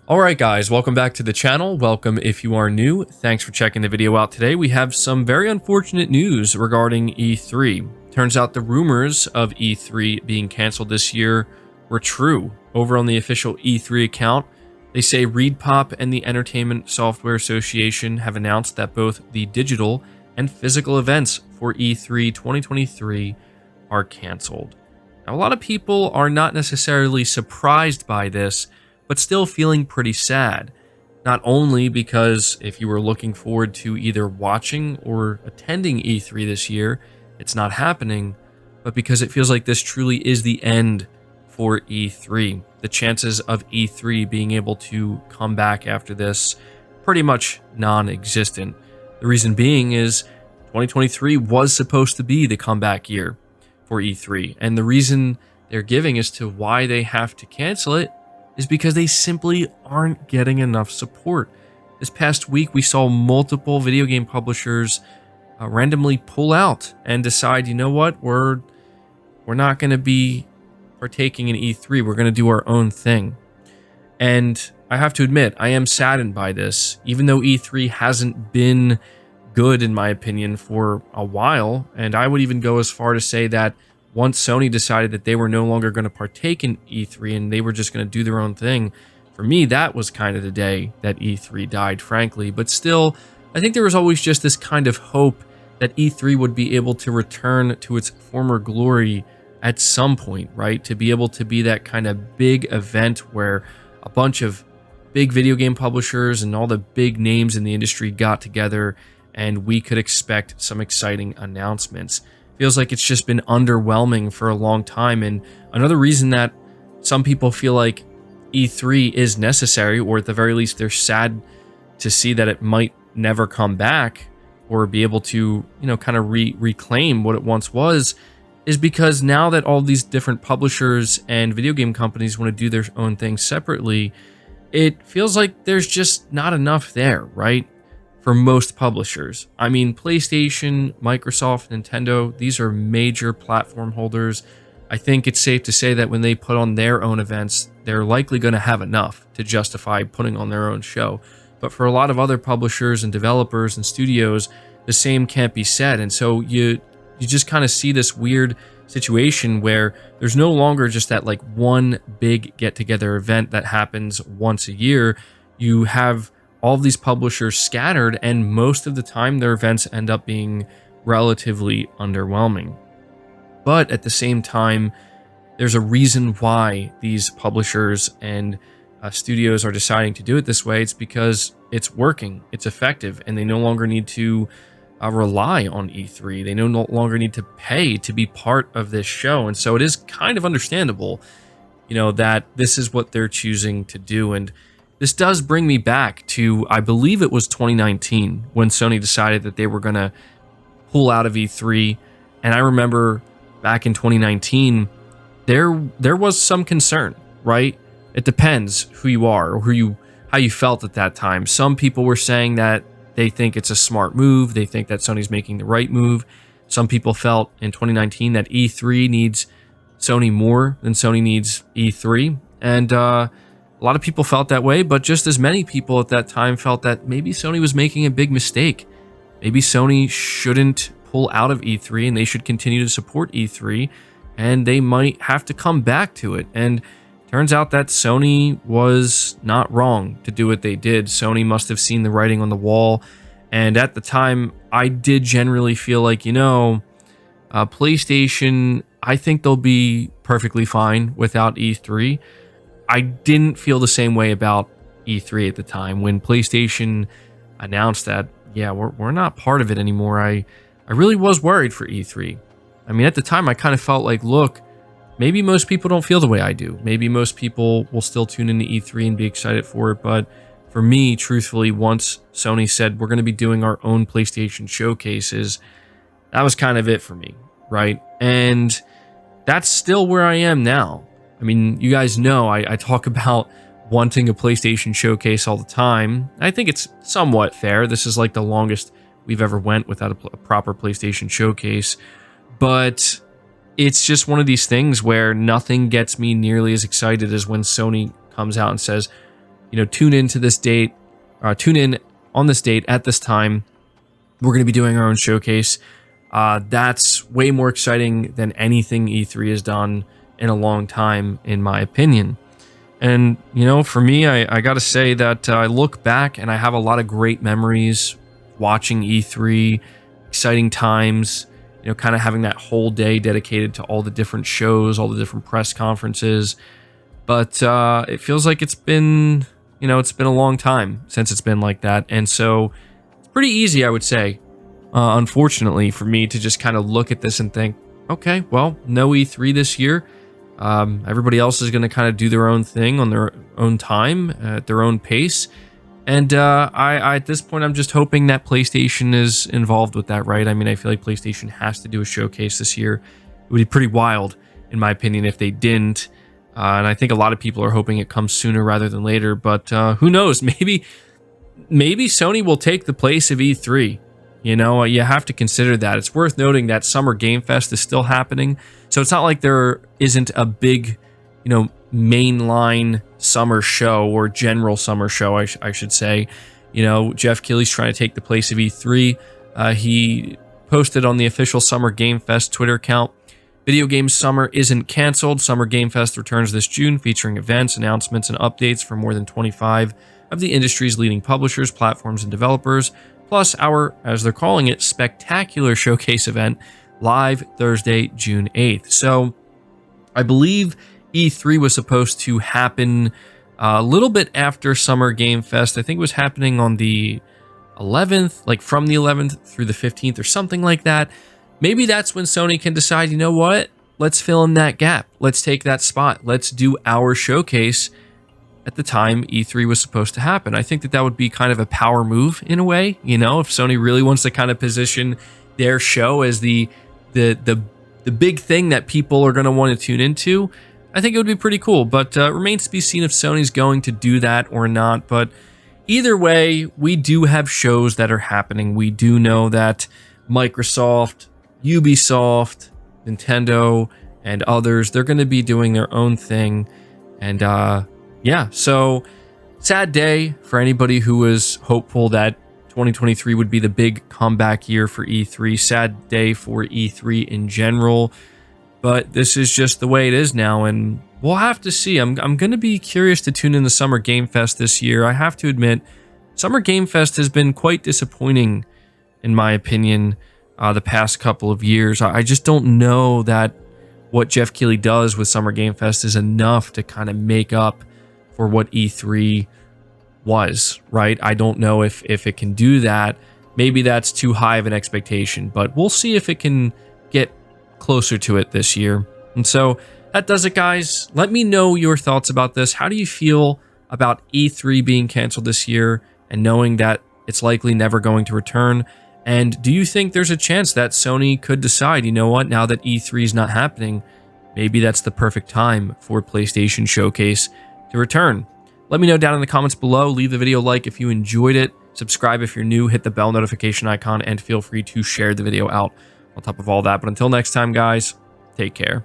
Alright guys, welcome back to the channel. Welcome if you are new. Thanks for checking the video out today. We have some very unfortunate news regarding E3. Turns out the rumors of E3 being canceled this year were true. Over on the official E3 account, they say ReedPop and the Entertainment Software Association have announced that both the digital and physical events for E3 2023 are canceled. Now, a lot of people are not necessarily surprised by this, but still feeling pretty sad. Not only because if you were looking forward to either watching or attending E3 this year, it's not happening, but because it feels like this truly is the end for E3. The chances of E3 being able to come back after this, pretty much non-existent. The reason being is 2023 was supposed to be the comeback year for E3, and the reason they're giving as to why they have to cancel it is because they simply aren't getting enough support. This past week, we saw multiple video game publishers randomly pull out and decide, you know what, we're not going to be partaking in E3. We're going to do our own thing. And I have to admit, I am saddened by this, even though E3 hasn't been good, in my opinion, for a while. And I would even go as far to say that once Sony decided that they were no longer going to partake in E3 and they were just going to do their own thing, for me, that was kind of the day that E3 died, frankly. But still, I think there was always just this kind of hope that E3 would be able to return to its former glory at some point, right? To be able to be that kind of big event where a bunch of big video game publishers and all the big names in the industry got together and we could expect some exciting announcements. Feels like it's just been underwhelming for a long time. And another reason that some people feel like E3 is necessary, or at the very least they're sad to see that it might never come back or be able to, kind of reclaim what it once was, is because now that all these different publishers and video game companies want to do their own thing separately, it feels like there's just not enough there, right? For most publishers. I mean, PlayStation, Microsoft, Nintendo, these are major platform holders. I think it's safe to say that when they put on their own events, they're likely going to have enough to justify putting on their own show. But for a lot of other publishers and developers and studios, the same can't be said. And so you just kind of see this weird situation where there's no longer just that like one big get-together event that happens once a year. You have all of these publishers scattered, and most of the time their events end up being relatively underwhelming. But at the same time, there's a reason why these publishers and studios are deciding to do it this way. It's because it's working, it's effective, and they no longer need to rely on E3. They no longer need to pay to be part of this show. And so it is kind of understandable, that this is what they're choosing to do. And this does bring me back to, I believe it was 2019, when Sony decided that they were going to pull out of E3. And I remember back in 2019, there was some concern, right? It depends who you are or how you felt at that time. Some people were saying that they think it's a smart move. They think that Sony's making the right move. Some people felt in 2019 that E3 needs Sony more than Sony needs E3. And a lot of people felt that way, but just as many people at that time felt that maybe Sony was making a big mistake. Maybe Sony shouldn't pull out of E3 and they should continue to support E3, and they might have to come back to it. And turns out that Sony was not wrong to do what they did. Sony must have seen the writing on the wall. And at the time, I did generally feel like, PlayStation, I think they'll be perfectly fine without E3. I didn't feel the same way about E3 at the time. When PlayStation announced that, yeah, we're not part of it anymore, I really was worried for E3. I mean, at the time, I kind of felt like, look, maybe most people don't feel the way I do. Maybe most people will still tune into E3 and be excited for it. But for me, truthfully, once Sony said we're going to be doing our own PlayStation showcases, that was kind of it for me, right? And that's still where I am now. I mean, you guys know I talk about wanting a PlayStation showcase all the time. I think it's somewhat fair. This is like the longest we've ever went without a proper PlayStation showcase. But it's just one of these things where nothing gets me nearly as excited as when Sony comes out and says, tune into this date, tune in on this date at this time. We're going to be doing our own showcase. That's way more exciting than anything E3 has done in a long time, in my opinion. And, for me, I got to say that I look back and I have a lot of great memories watching E3, exciting times, kind of having that whole day dedicated to all the different shows, all the different press conferences. But it feels like it's been a long time since it's been like that. And so it's pretty easy, I would say, unfortunately, for me to just kind of look at this and think, okay, well, no E3 this year. Everybody else is going to kind of do their own thing on their own time, at their own pace. And I at this point, I'm just hoping that PlayStation is involved with that, right? I mean, I feel like PlayStation has to do a showcase this year. It would be pretty wild, in my opinion, if they didn't. And I think a lot of people are hoping it comes sooner rather than later. But who knows? Maybe Sony will take the place of E3. You have to consider that. It's worth noting that Summer Game Fest is still happening. So it's not like there isn't a big, mainline summer show or general summer show, I should say. Jeff Keighley's trying to take the place of E3. He posted on the official Summer Game Fest Twitter account, "Video Game Summer isn't canceled. Summer Game Fest returns this June, featuring events, announcements, and updates from more than 25 of the industry's leading publishers, platforms, and developers, plus our, as they're calling it, spectacular showcase event live Thursday, June 8th. So I believe E3 was supposed to happen a little bit after Summer Game Fest. I think it was happening on the 11th, like from the 11th through the 15th or something like that. Maybe that's when Sony can decide, what? Let's fill in that gap. Let's take that spot. Let's do our showcase at the time E3 was supposed to happen. I think that would be kind of a power move in a way, if Sony really wants to kind of position their show as the big thing that people are going to want to tune into. I think it would be pretty cool, but it remains to be seen if Sony's going to do that or not. But either way, we do have shows that are happening. We do know that Microsoft, Ubisoft, Nintendo, and others, they're going to be doing their own thing. And yeah, so sad day for anybody who was hopeful that 2023 would be the big comeback year for E3. Sad day for E3 in general. But this is just the way it is now, and we'll have to see. I'm going to be curious to tune in the Summer Game Fest this year. I have to admit, Summer Game Fest has been quite disappointing, in my opinion, the past couple of years. I just don't know that what Jeff Keighley does with Summer Game Fest is enough to kind of make up for what E3 was, right? I don't know if it can do that. Maybe that's too high of an expectation, but we'll see if it can get closer to it this year. And so that does it, guys. Let me know your thoughts about this. How do you feel about E3 being canceled this year and knowing that it's likely never going to return? And do you think there's a chance that Sony could decide, what, now that E3 is not happening, maybe that's the perfect time for PlayStation Showcase to return? Let me know down in the comments below. Leave the video a like if you enjoyed it. Subscribe if you're new. Hit the bell notification icon and feel free to share the video out on top of all that. But until next time, guys, take care.